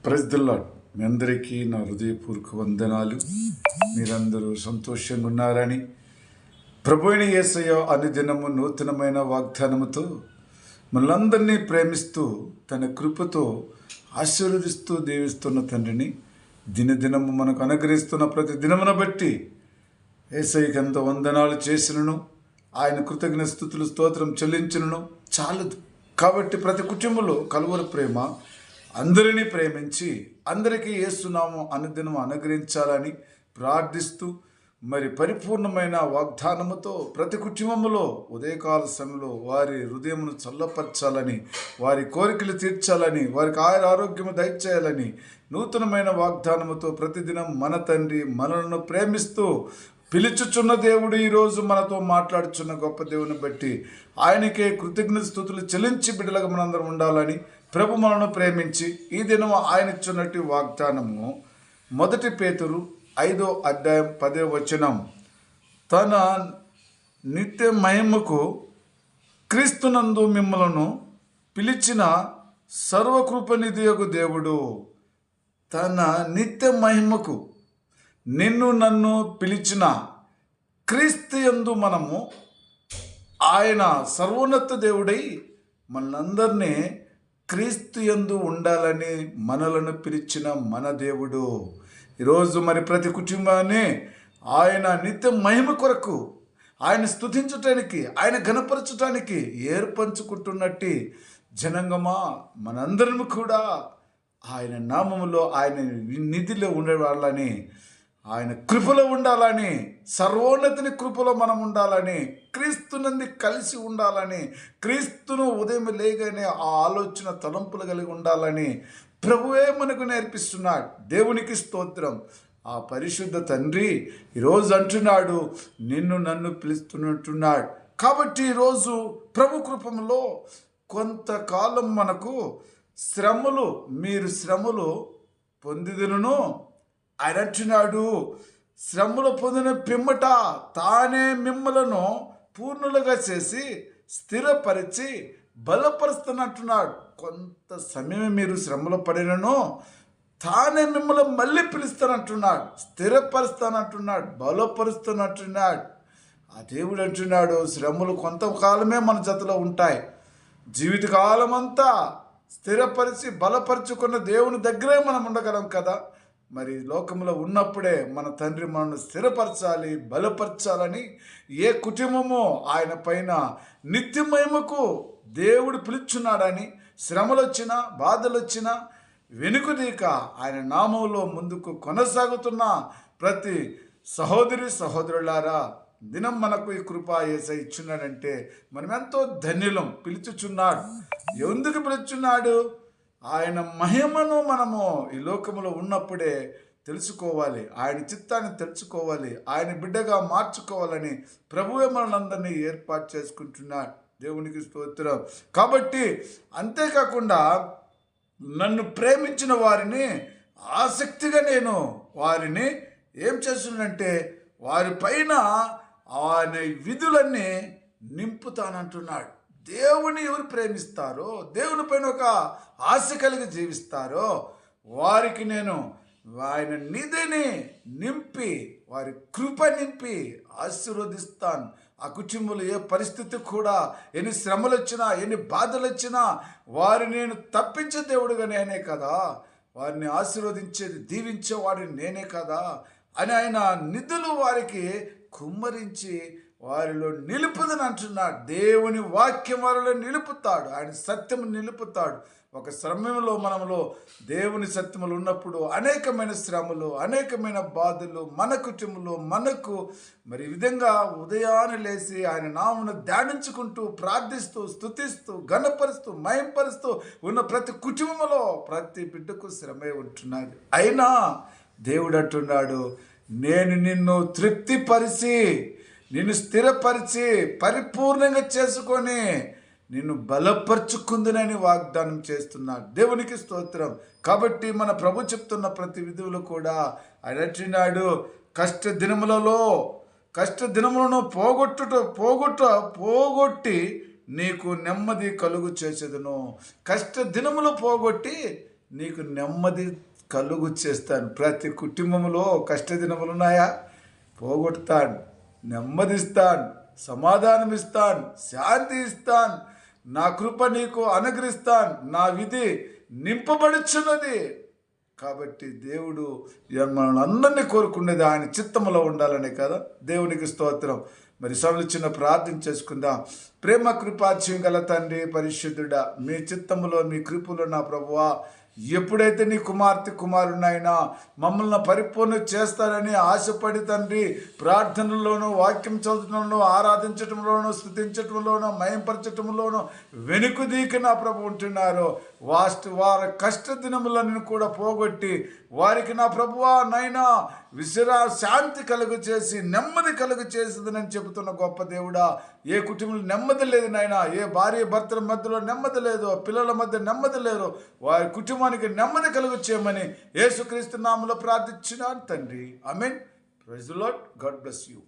Praise the lord. మీ అందరికీ నా హృదయపూర్వక వందనాలు. మీరందరూ సంతోషంగా ఉన్నారని, ప్రభు అయిన యేసయ్య అనుదినము నూతనమైన వాగ్దానముతో మనలందరినీ ప్రేమిస్తూ తన కృపతో ఆశీర్వదిస్తూ దీవిస్తున్న తండ్రిని దినదినము మనకు అనుగ్రహిస్తున్న ప్రతి దినమున బట్టి యేసయ్యకి ఎంత వందనాలు చేసినను, ఆయన కృతజ్ఞ స్తుతులు స్తోత్రం చెల్లించినను చాలదు. కాబట్టి ప్రతి కుటుంబంలో కలువరి ప్రేమ అందరినీ ప్రేమించి అందరికీ యేసునామం అనుదినం అనుగ్రహించాలని ప్రార్థిస్తూ, మరి పరిపూర్ణమైన వాగ్దానముతో ప్రతి కుటుంబంలో ఉదయకాల సమయంలో వారి హృదయమును చల్లపరచాలని, వారి కోరికలు తీర్చాలని, వారికి ఆరోగ్యము దయచేయాలని నూతనమైన వాగ్దానముతో ప్రతిదినం మన తండ్రి మనలను ప్రేమిస్తూ పిలుచుచున్న దేవుడు ఈరోజు మనతో మాట్లాడుచున్న గొప్ప దేవుని బట్టి ఆయనకే కృతజ్ఞ స్తుతులు చెల్లించి బిడ్డలుగా మనందరం ఉండాలని ప్రభు మనను ప్రేమించి ఈ దినం ఆయన ఇచ్చున్నట్టు వాగ్దానము 1 పేతురు 5వ అధ్యాయం 10వ వచనం. తన నిత్య మహిమకు క్రీస్తునందు మిమ్మలను పిలిచిన సర్వకృపనిధియగు దేవుడు, తన నిత్య మహిమకు నిన్ను నన్ను పిలిచిన క్రీస్తు యందు మనము, ఆయన సర్వోన్నత దేవుడై మనందరినీ క్రీస్తు యందు ఉండాలని మనలను పిలిచిన మన దేవుడు. ఈరోజు మరి ప్రతి కుటుంబాన్ని ఆయన నిత్య మహిమ కొరకు, ఆయన స్తుతించటానికి, ఆయన ఘనపరచటానికి ఏర్పరచుకుంటున్నట్టు జనంగమా మనందరం కూడా ఆయన నామములో, ఆయన నిధిలో ఉండేవాళ్ళని, ఆయన కృపలో ఉండాలని, సర్వోన్నతిని కృపలో మనం ఉండాలని, క్రీస్తునంది కలిసి ఉండాలని, క్రీస్తును ఉదయం లేగానే ఆ ఆలోచన తలంపులు కలిగి ఉండాలని ప్రభువే మనకు నేర్పిస్తున్నాడు. దేవునికి స్తోత్రం. ఆ పరిశుద్ధ తండ్రి ఈరోజు అంటున్నాడు, నిన్ను నన్ను పిలుస్తున్నట్టున్నాడు. కాబట్టి ఈరోజు ప్రభు కృపములో కొంతకాలం మనకు శ్రమలు, మీరు శ్రమలు పొందిదును ఆయన అంటున్నాడు. శ్రమలు పొందిన పిమ్మట తానే మిమ్మలను పూర్ణులుగా చేసి స్థిరపరిచి బలపరుస్తున్నట్టున్నాడు. కొంత సమయం మీరు శ్రమలు పడినను తానే మిమ్మల్ని మళ్ళీ పిలుస్తానంటున్నాడు, స్థిరపరుస్తానంటున్నాడు, బలపరుస్తున్నట్టున్నాడు. ఆ దేవుడు అంటున్నాడు, శ్రమలు కొంతకాలమే మన జతలో ఉంటాయి, జీవితకాలం అంతా స్థిరపరిచి బలపరుచుకున్న దేవుని దగ్గరే మనం ఉండగలం కదా. మరి లోకంలో ఉన్నప్పుడే మన తండ్రి మనల్ని స్థిరపరచాలి, బలపరచాలని ఏ కుటుంబమో ఆయన పైన నిత్యమహిమకు దేవుడు పిలుచున్నాడని, శ్రమలు వచ్చినా బాధలు వచ్చినా వెనుకదీక ఆయన నామంలో ముందుకు కొనసాగుతున్న ప్రతి సహోదరి సహోదరులారా, దినం మనకు ఈ కృప యేసయ్య ఇచ్చున్నాడంటే మనం ఎంతో ధన్యులం. పిలుచుచున్నాడు. ఎందుకు పిలుచున్నాడు? ఆయన మహిమను మనము ఈ లోకంలో ఉన్నప్పుడే తెలుసుకోవాలి, ఆయన చిత్తాన్ని తెలుసుకోవాలి, ఆయన బిడ్డగా మార్చుకోవాలని ప్రభువే మనలందరినీ ఏర్పాటు చేసుకుంటున్నాడు. దేవునికి స్తోత్రం. కాబట్టి అంతేకాకుండా నన్ను ప్రేమించిన వారిని ఆసక్తిగా నేను వారిని ఏం చేస్తున్నానంటే వారి పైన ఆయన విధులన్నీ నింపుతానంటున్నాడు. దేవుని ఎవరు ప్రేమిస్తారో, దేవుని పైన ఒక ఆశ కలిగి జీవిస్తారో వారికి నేను ఆయన నిధిని నింపి, వారి కృప నింపి ఆశీర్వదిస్తాను. ఆ కుటుంబంలో ఏ పరిస్థితి కూడా, ఎన్ని శ్రమలు వచ్చినా, ఎన్ని బాధలు వచ్చినా వారిని నేను తప్పించే దేవుడుగా నేనే కదా, వారిని ఆశీర్వదించేది దీవించేవాడిని నేనే కదా అని ఆయన నిధులు వారికి కుమ్మరించి వారిలో నిలుపుదని అంటున్నాడు. దేవుని వాక్యం వారిలో నిలుపుతాడు, ఆయన సత్యము నిలుపుతాడు. ఒక సమయంలో మనలో దేవుని సత్యములు ఉన్నప్పుడు అనేకమైన శ్రమలు, అనేకమైన బాధలు మన కుటుంబంలో మనకు మరి విధంగా ఉదయాన్నే లేచి ఆయన నామమును ధ్యానించుకుంటూ, ప్రార్థిస్తూ, స్తుతిస్తూ, ఘనపరుస్తూ, మహింపరుస్తూ ఉన్న ప్రతి కుటుంబంలో ప్రతి బిడ్డకు శ్రమే ఉంటున్నది. అయినా దేవుడు అంటున్నాడు, నేను నిన్ను తృప్తిపరిచి, నిన్ను స్థిరపరిచి, పరిపూర్ణంగా చేసుకొని నిన్ను బలపరుచుకుందునని వాగ్దానం చేస్తున్నాడు. దేవునికి స్తోత్రం. కాబట్టి మన ప్రభు చెప్తున్న ప్రతి విధువులు కూడా ఆయన అంటున్నాడు, కష్ట దినములను పోగొట్టి నీకు నెమ్మది కలుగు చేసేదను. కష్ట దినములు పోగొట్టి నీకు నెమ్మది కలుగు చేస్తాను. ప్రతి కుటుంబంలో కష్టదినములు ఉన్నాయా? పోగొడతాను, నెమ్మదిస్తాను, సమాధానం ఇస్తాను, శాంతి ఇస్తాను, నా కృప నీకు అనుగ్రహిస్తాను, నా విధి నింపబడుచున్నది. కాబట్టి దేవుడు మనల్ని అందరినీ కోరుకునేది ఆయన చిత్తములో ఉండాలనే కదా. దేవునికి స్తోత్రం. మరి సమయంలో చిన్న ప్రార్థన చేసుకుందాం. ప్రేమ కృపాధ్యం గల తండ్రి పరిశుద్ధుడా, మీ చిత్తములో మీ కృపలో నా ప్రభువా, ఎప్పుడైతే నీ కుమార్తె కుమారునైనా మమ్మల్ని పరిపూర్ణ చేస్తారని ఆశపడి తండ్రి ప్రార్థనలోనూ, వాక్యం చదవడంలోనూ, ఆరాధించటంలోనూ, స్తుతించటంలోనూ, మయంపరచటంలోనూ వెనుకదీకి నా ప్రభు ఉంటున్నారు. వారి కష్ట దినములను కూడా పోగొట్టి వారికి నా ప్రభువా నైనా శాంతి కలుగు చేసి నెమ్మది కలుగు చేసిందని చెబుతున్న గొప్ప దేవుడా, ఏ కుటుంబంలో నెమ్మది లేదు నాయనా, ఏ భార్య భర్తల మధ్యలో నెమ్మది లేదు, పిల్లల మధ్య నెమ్మది లేదు, వారి కుటుంబానికి నెమ్మది కలుగు చేయమని యేసుక్రీస్తు నామములో ప్రార్థించున్నాను తండ్రి. ఆమేన్. Praise the Lord. God bless you.